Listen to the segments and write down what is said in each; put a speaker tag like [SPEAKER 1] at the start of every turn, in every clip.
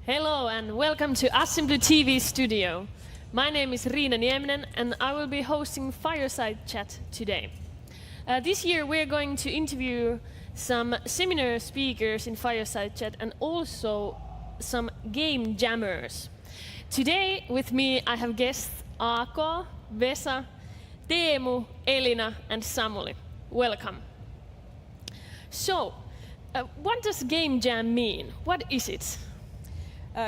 [SPEAKER 1] Hello and welcome to AssemblyTV studio. My name is Riina Nieminen and I will be hosting Fireside Chat today. This year we're going to interview some seminar speakers in Fireside Chat and also some game jammers. Today with me I have guests Aako, Vesa, Teemu, Elina and Samuli. Welcome. So, what does game jam mean? What is it?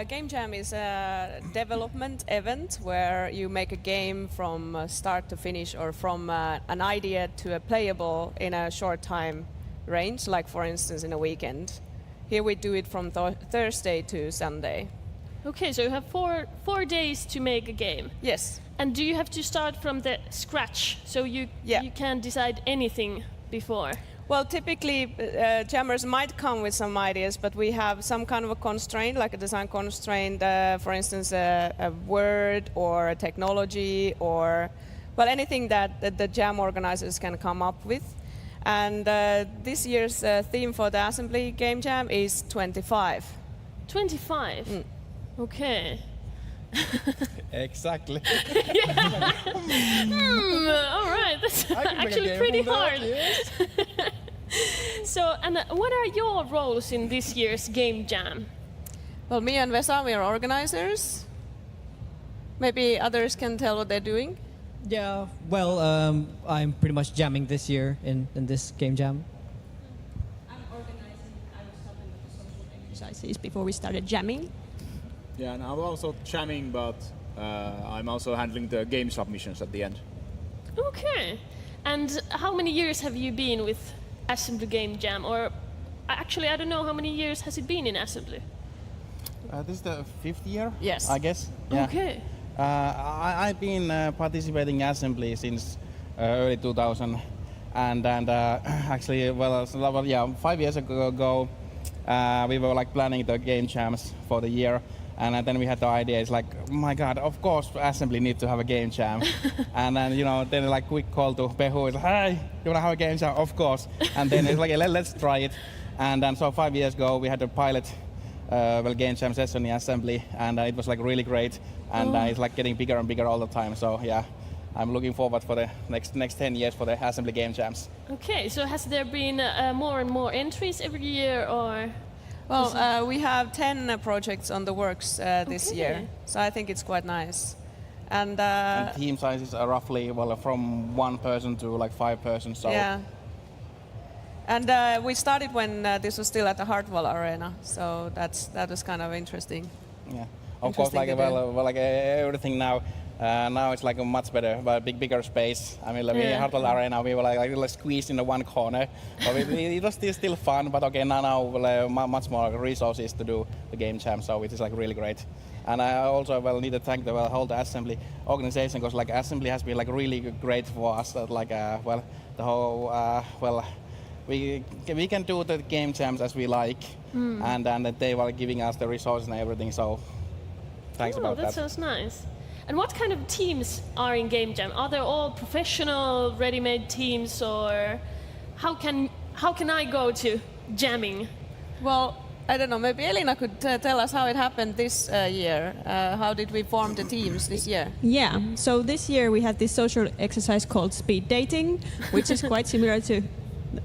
[SPEAKER 2] Game Jam is a development event where you make a game from start to finish or from an idea to a playable in a short time range, like for instance in a weekend. Here we do it from Thursday to Sunday.
[SPEAKER 1] Okay, so you have four days to make a game.
[SPEAKER 2] Yes.
[SPEAKER 1] And do you have to start from the scratch? So you can't decide anything before?
[SPEAKER 2] Well, typically jammers might come with some ideas, but we have some kind of a constraint, like a design constraint, for instance, a word or a technology or, well, anything that the jam organizers can come up with. And this year's theme for the Assembly Game Jam is 25.
[SPEAKER 1] 25? Mm. Okay.
[SPEAKER 3] Exactly.
[SPEAKER 1] All right, that's actually pretty hard. Yes. So, and what are your roles in this year's Game Jam?
[SPEAKER 2] Well, me and Vesa, we are organizers. Maybe others can tell what they're doing.
[SPEAKER 4] Yeah, well, I'm pretty much jamming this year in this Game Jam.
[SPEAKER 5] I'm organizing. I was helping with the social exercises before we started jamming.
[SPEAKER 3] Yeah, and I'm also jamming, but I'm also handling the game submissions at the end.
[SPEAKER 1] Okay. And how many years have you been with Assembly Game Jam? Or actually, I don't know, how many years has it been in Assembly?
[SPEAKER 6] This is the 5th year,
[SPEAKER 2] yes,
[SPEAKER 6] I guess. Yeah.
[SPEAKER 1] Okay.
[SPEAKER 6] I've been participating in Assembly since early 2000. And actually, well, 5 years ago, we were like planning the game jams for the year. And then we had the idea, it's like, oh my God, of course Assembly needs to have a game jam. And then, then like quick call to Pehu, it's like, hey, you wanna have a game jam? Of course. And then it's like, let's try it. And then so 5 years ago, we had a pilot game jam session in Assembly, and it was like really great. And it's like getting bigger and bigger all the time. So yeah, I'm looking forward for the next 10 years for the Assembly game jams.
[SPEAKER 1] Okay, so has there been more and more entries every year, or?
[SPEAKER 2] Well, we have 10 projects on the works this year, so I think it's quite nice. And
[SPEAKER 6] team sizes are roughly from 1 person to like 5 persons. So
[SPEAKER 2] yeah. And we started when this was still at the Hartwall Arena, so that was kind of interesting.
[SPEAKER 6] Yeah, of course, like everything now. Now it's like a much better, bigger space. I mean, like Hartwall Arena, we were like squeezed in the one corner. But it was still fun, but okay, now much more resources to do the game jam, so it is like really great. And I also need to thank the whole Assembly organization, because like Assembly has been like really great for us. The whole we can do the game jams as we like, and they were giving us the resources and everything. So thanks about that.
[SPEAKER 1] That sounds nice. And what kind of teams are in Game Jam? Are they all professional, ready-made teams, or how can I go to jamming?
[SPEAKER 2] Well, I don't know. Maybe Elina could tell us how it happened this year. How did we form the teams this year?
[SPEAKER 5] Yeah. So this year we had this social exercise called speed dating, which is quite similar to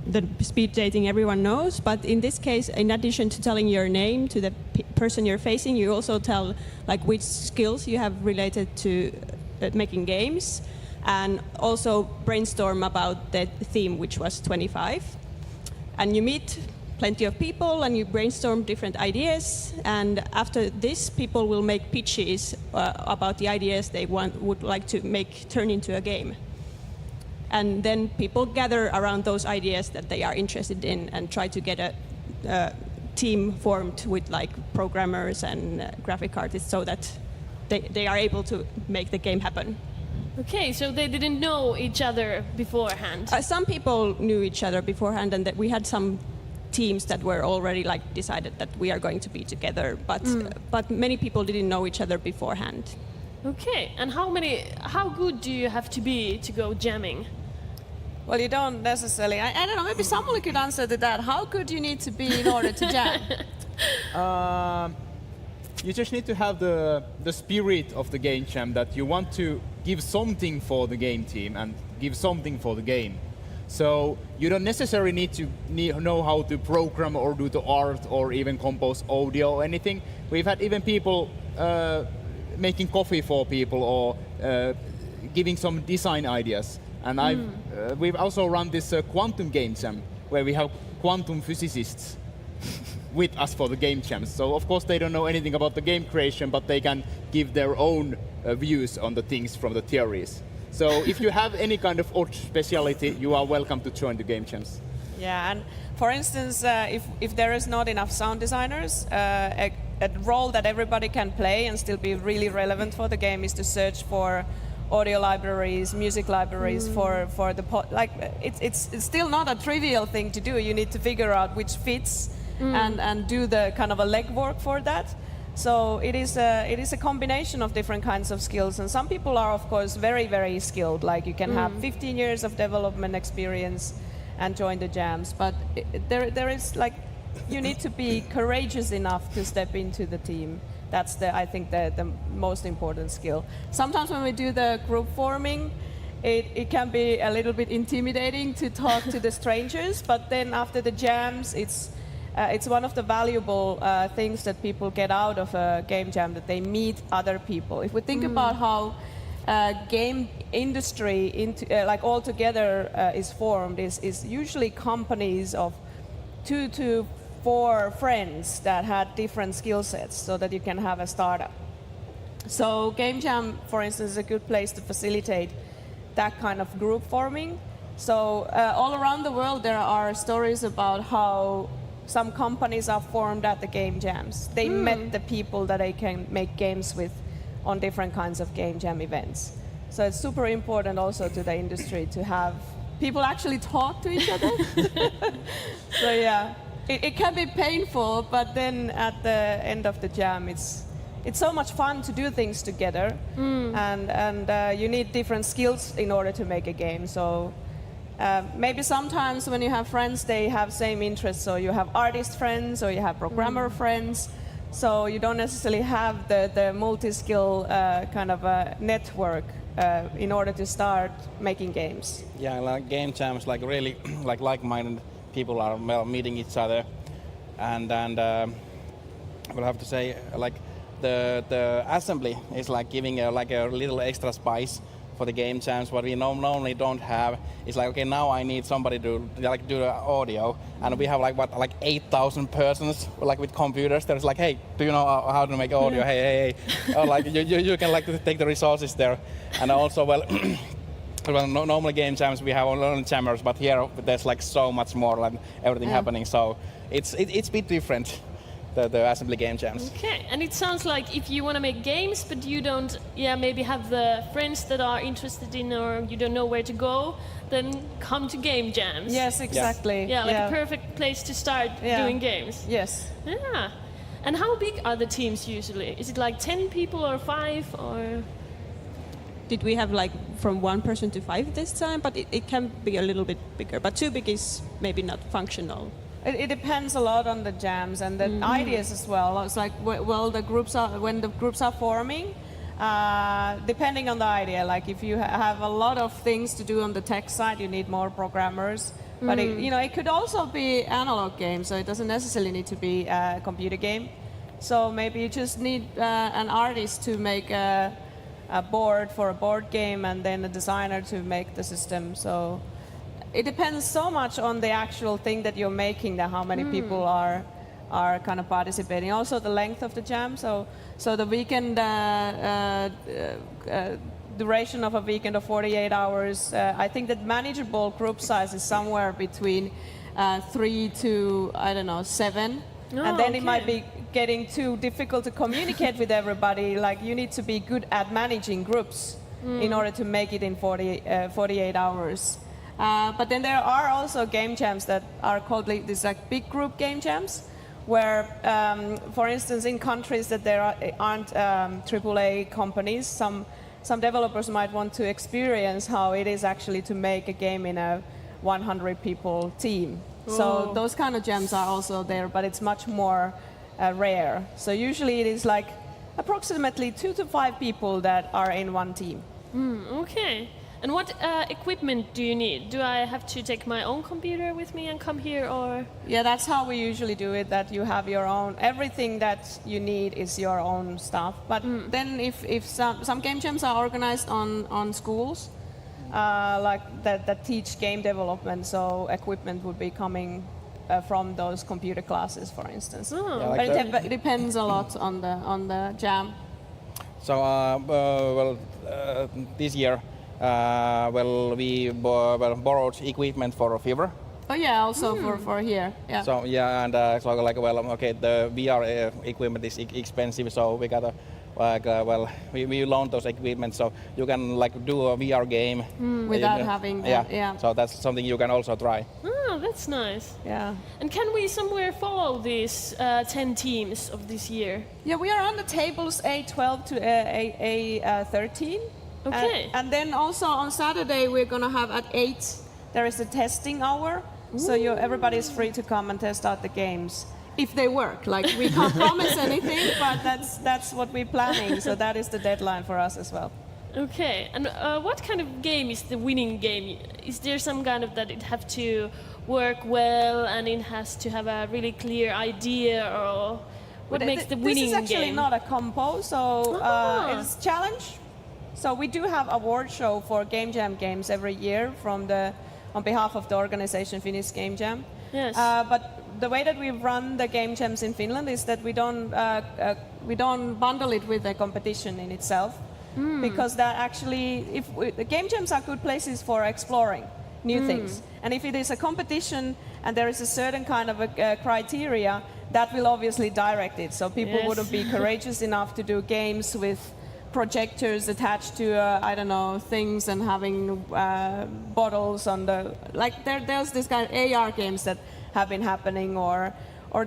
[SPEAKER 5] the speed dating everyone knows, but in this case, in addition to telling your name to the person you're facing, you also tell like which skills you have related to making games, and also brainstorm about the theme, which was 25. And you meet plenty of people and you brainstorm different ideas, and after this, people will make pitches about the ideas they would like to make turn into a game. And then people gather around those ideas that they are interested in and try to get a team formed with like programmers and graphic artists, so that they are able to make the game happen.
[SPEAKER 1] Okay, so they didn't know each other beforehand.
[SPEAKER 5] Some people knew each other beforehand, and that we had some teams that were already like decided that we are going to be together, but many people didn't know each other beforehand.
[SPEAKER 1] Okay, and how good do you have to be to go jamming?
[SPEAKER 2] Well, you don't necessarily. I don't know. Maybe Samuli could answer to that. How good you need to be in order to jam?
[SPEAKER 3] you just need to have the spirit of the game jam, that you want to give something for the game team and give something for the game. So you don't necessarily need to know how to program or do the art or even compose audio or anything. We've had even people making coffee for people or giving some design ideas. And we've also run this quantum game jam where we have quantum physicists with us for the game jams. So of course they don't know anything about the game creation, but they can give their own views on the things from the theories. So if you have any kind of odd speciality, you are welcome to join the game jams.
[SPEAKER 2] Yeah, and for instance, if there is not enough sound designers, a role that everybody can play and still be really relevant for the game is to search for audio libraries, music libraries for the it's still not a trivial thing to do. You need to figure out which fits and do the kind of a legwork for that. So it is a combination of different kinds of skills, and some people are of course very, very skilled. Like you can have 15 years of development experience and join the jams, but there is like you need to be courageous enough to step into the team. That's I think the most important skill. Sometimes when we do the group forming, it can be a little bit intimidating to talk to the strangers, but then after the jams, it's one of the valuable things that people get out of a game jam, that they meet other people. If we think about how game industry like all together is formed, is usually companies of 2 to 4 friends that had different skill sets, so that you can have a startup. So game jam, for instance, is a good place to facilitate that kind of group forming. So all around the world there are stories about how some companies are formed at the game jams. They met the people that they can make games with on different kinds of game jam events. So it's super important also to the industry to have people actually talk to each other. So yeah, it can be painful, but then at the end of the jam, it's so much fun to do things together, and you need different skills in order to make a game. So maybe sometimes when you have friends, they have same interests. So you have artist friends or you have programmer friends. So you don't necessarily have the multi-skill kind of a network in order to start making games.
[SPEAKER 6] Yeah, like game jams, like really like-minded people are meeting each other, and I will have to say, like the assembly is like giving a little extra spice for the game jams. What we normally don't have is like, okay, now I need somebody to like do the audio, and we have like 8,000 persons like with computers. There's like, hey, do you know how to make audio? Hey. Or like you can like take the resources there, and also well, normally game jams we have only jammers, but here there's like so much more, like everything happening. So it's a bit different. The assembly game jams.
[SPEAKER 1] Okay, and it sounds like if you want to make games, but you don't, maybe have the friends that are interested in, or you don't know where to go, then come to game jams.
[SPEAKER 2] Yes, exactly.
[SPEAKER 1] Yeah, like a perfect place to start doing games.
[SPEAKER 2] Yes.
[SPEAKER 1] Yeah. And how big are the teams usually? Is it like 10 people or 5 or?
[SPEAKER 5] Did we have like from 1 person to 5 this time? But it can be a little bit bigger. But too big is maybe not functional.
[SPEAKER 2] It depends a lot on the jams and the ideas as well. It's like, well, when the groups are forming, depending on the idea. Like if you have a lot of things to do on the tech side, you need more programmers. But it could also be analog games, so it doesn't necessarily need to be a computer game. So maybe you just need an artist to make a board for a board game, and then a designer to make the system. So it depends so much on the actual thing that you're making, that how many people are kind of participating. Also the length of the jam. So the weekend duration of a weekend of 48 hours. I think that manageable group size is somewhere between 3 to 7. And then it might be getting too difficult to communicate with everybody. Like you need to be good at managing groups in order to make it in 48 hours. But then there are also game jams that are called these like big group game jams, where, for instance, in countries that there aren't AAA companies, some developers might want to experience how it is actually to make a game in a 100 people team. So those kind of jams are also there, but it's much more rare. So usually it is like approximately 2 to 5 people that are in one team.
[SPEAKER 1] Okay. And what equipment do you need? Do I have to take my own computer with me and come here, or?
[SPEAKER 2] Yeah, that's how we usually do it, that you have your own, everything that you need is your own stuff. But then if some game jams are organized on schools, like that teach game development, so equipment would be coming from those computer classes, for instance.
[SPEAKER 1] Oh.
[SPEAKER 6] Yeah,
[SPEAKER 2] But it depends a lot on the jam.
[SPEAKER 6] So, this year, we borrowed equipment for Fever.
[SPEAKER 2] Oh yeah, also for here. Yeah.
[SPEAKER 6] So yeah, and the VR equipment is expensive, so we got we loaned those equipment, so you can like do a VR game
[SPEAKER 2] Without having that, yeah.
[SPEAKER 6] So that's something you can also try.
[SPEAKER 1] Oh, that's nice.
[SPEAKER 2] Yeah.
[SPEAKER 1] And can we somewhere follow these 10 teams of this year?
[SPEAKER 2] Yeah, we are on the tables A12 to A13.
[SPEAKER 1] Okay.
[SPEAKER 2] And then also on Saturday we're gonna have at 8 there is a testing hour, so everybody is free to come and test out the games if they work. Like we can't promise anything, but that's what we're planning. So that is the deadline for us as well.
[SPEAKER 1] Okay. And what kind of game is the winning game? Is there some kind of that it have to work well and it has to have a really clear idea, or what makes the winning game?
[SPEAKER 2] This is actually not a compo, so it's challenge. So we do have award show for Game Jam games every year on behalf of the organization Finnish Game Jam.
[SPEAKER 1] Yes.
[SPEAKER 2] But the way that we run the Game Jams in Finland is that we don't bundle it with a competition in itself, because that actually, the Game Jams are good places for exploring new things. And if it is a competition and there is a certain kind of a criteria, that will obviously direct it. So people wouldn't be courageous enough to do games with projectors attached to things and having bottles on the there's this kind of AR games that have been happening, or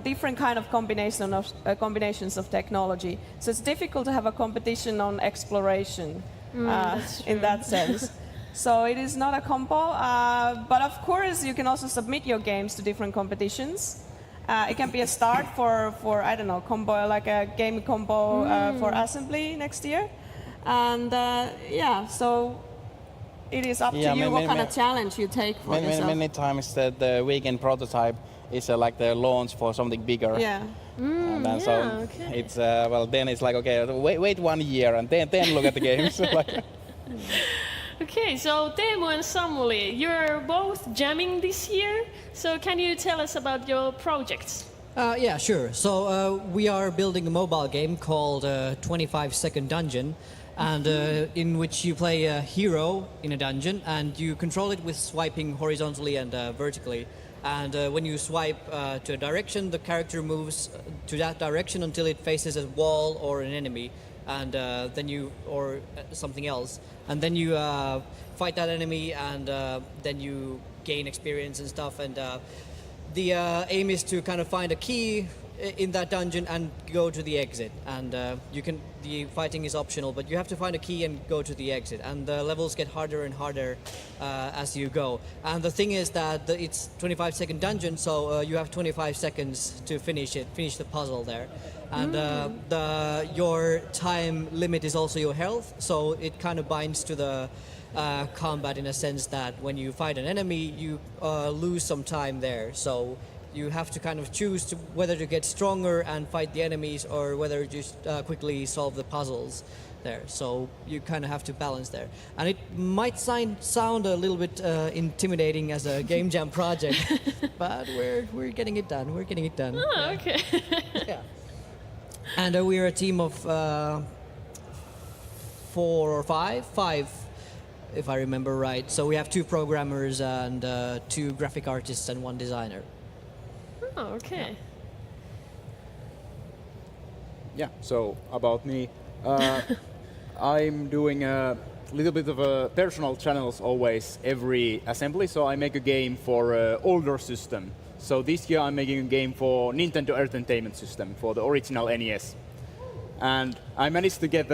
[SPEAKER 2] different kind of combinations of technology. So it's difficult to have a competition on exploration in that sense. So it is not a compo, but of course you can also submit your games to different competitions. It can be a start for combo, like a game combo for Assembly next year. And so it is up to you what kind of challenge you take for yourself.
[SPEAKER 6] Many times the weekend prototype is like the launch for something bigger.
[SPEAKER 2] Yeah.
[SPEAKER 6] And then it's then it's like, okay, wait 1 year and then look at the games.
[SPEAKER 1] Okay, so Teemu and Samuli, you're both jamming this year. So can you tell us about your projects?
[SPEAKER 4] Yeah, sure. So we are building a mobile game called 25 Second Dungeon, and in which you play a hero in a dungeon, and you control it with swiping horizontally and vertically. And when you swipe to a direction, the character moves to that direction until it faces a wall or an enemy, and then you or something else, and then you fight that enemy, and then you gain experience and stuff. And the aim is to kind of find a key in that dungeon and go to the exit. And the fighting is optional, but you have to find a key and go to the exit. And the levels get harder and harder as you go. And the thing is that it's 25-second dungeon, so you have 25 seconds to finish the puzzle there. And your time limit is also your health, so it kind of binds to the combat in a sense that when you fight an enemy, you lose some time there. So you have to kind of choose whether to get stronger and fight the enemies, or whether to just quickly solve the puzzles there. So you kind of have to balance there. And it might sound a little bit intimidating as a game jam project, but we're getting it done. We're getting it done.
[SPEAKER 1] Oh, okay.
[SPEAKER 4] Yeah. And we're a team of 4 or 5, if I remember right. So we have 2 programmers and 2 graphic artists and 1 designer.
[SPEAKER 1] Oh, okay.
[SPEAKER 3] Yeah, so about me, I'm doing a little bit of a personal channels always every assembly, so I make a game for an older system. So this year I'm making a game for Nintendo Entertainment System, for the original NES. And I managed to get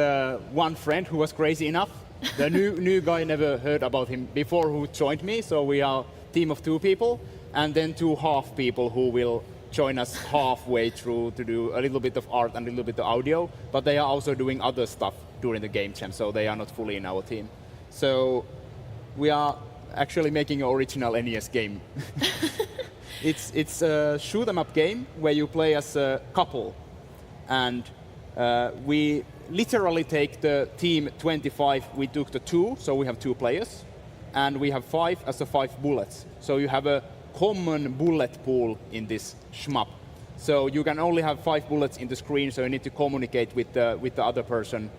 [SPEAKER 3] one friend who was crazy enough. The new guy, never heard about him before, who joined me, so we are a team of 2 people. And then 2 half people who will join us halfway through to do a little bit of art and a little bit of audio, but they are also doing other stuff during the game jam, so they are not fully in our team. So we are actually making an original NES game. It's a shoot 'em up game where you play as a couple, and we literally take the team 25. We took the 2, so we have 2 players, and we have 5 as a 5 bullets. So you have a common bullet pool in this shmup. So you can only have 5 bullets in the screen, so you need to communicate with the other person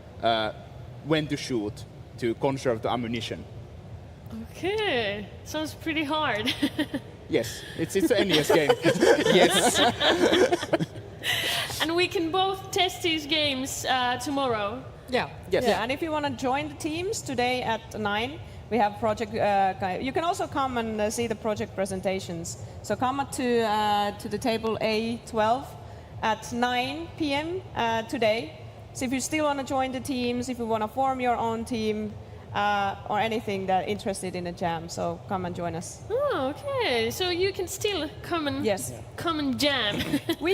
[SPEAKER 3] when to shoot to conserve the ammunition.
[SPEAKER 1] Okay, sounds pretty hard.
[SPEAKER 3] Yes, it's an NES game.
[SPEAKER 6] Yes.
[SPEAKER 1] And we can both test these games tomorrow.
[SPEAKER 4] Yeah.
[SPEAKER 3] Yes.
[SPEAKER 2] Yeah, and if you want to join the teams today at 9, we have project. You can also come and see the project presentations. So come to the table A12 at 9 p.m. Today. So if you still want to join the teams, if you want to form your own team, or anything that interested in a jam, so come and join us.
[SPEAKER 1] Oh, okay. So you can still come and
[SPEAKER 2] Yes.
[SPEAKER 1] come and jam.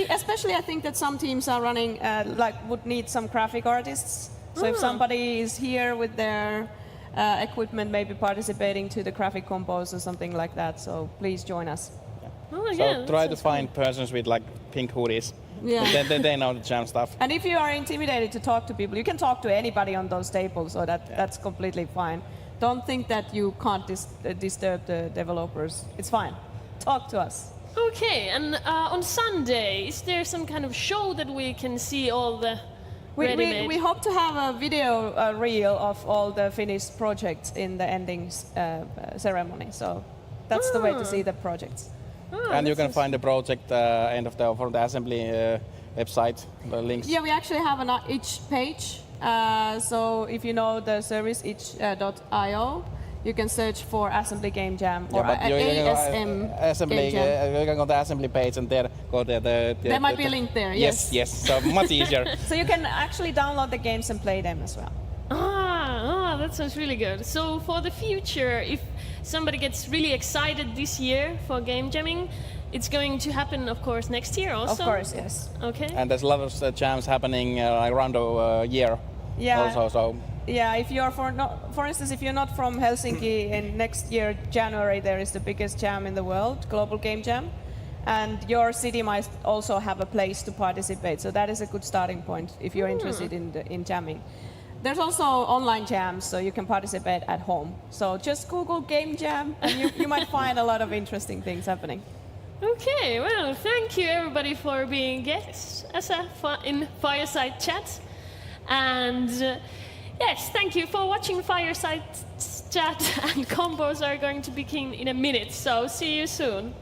[SPEAKER 2] Especially I think that some teams are running would need some graphic artists. So if somebody is here with their equipment, maybe participating to the graphic compose or something like that, so please join us.
[SPEAKER 1] Oh,
[SPEAKER 6] So
[SPEAKER 1] yeah,
[SPEAKER 6] try
[SPEAKER 1] that
[SPEAKER 6] to
[SPEAKER 1] sounds
[SPEAKER 6] find persons with like pink hoodies.
[SPEAKER 2] Yeah.
[SPEAKER 6] They know the jam stuff.
[SPEAKER 2] And if you are intimidated to talk to people, you can talk to anybody on those tables, so that's completely fine. Don't think that you can't disturb the developers. It's fine. Talk to us.
[SPEAKER 1] Okay, and on Sunday, is there some kind of show that we can see all the ready-made?
[SPEAKER 2] We hope to have a video reel of all the finished projects in the ending ceremony. So that's the way to see the projects.
[SPEAKER 1] Oh,
[SPEAKER 6] And you
[SPEAKER 1] that
[SPEAKER 6] can
[SPEAKER 1] sounds-
[SPEAKER 6] find the project from the assembly website, the links.
[SPEAKER 2] Yeah, we actually have an itch page. So if you know the service itch.io, you can search for Assembly Game Jam or
[SPEAKER 6] but you can go,
[SPEAKER 2] ASM
[SPEAKER 6] assembly,
[SPEAKER 2] Game Jam.
[SPEAKER 6] you can go to the assembly page and there go there.
[SPEAKER 2] There might be a link there, yes.
[SPEAKER 6] Yes, so much easier.
[SPEAKER 2] So you can actually download the games and play them as well.
[SPEAKER 1] That sounds really good. So for the future, if somebody gets really excited this year for game jamming, it's going to happen, of course, next year also?
[SPEAKER 2] Of course, yes.
[SPEAKER 1] Okay.
[SPEAKER 6] And there's a lot of jams happening around the year
[SPEAKER 2] Yeah.
[SPEAKER 6] also. So
[SPEAKER 2] Yeah, if you're for instance, if you're not from Helsinki, in next year January there is the biggest jam in the world, Global Game Jam, and your city might also have a place to participate. So that is a good starting point if you're interested in jamming. There's also online jams, so you can participate at home. So just Google Game Jam, and you might find a lot of interesting things happening.
[SPEAKER 1] Okay, well, thank you everybody for being guests in Fireside Chat. And yes, thank you for watching Fireside Chat, and combos are going to begin in a minute, so see you soon.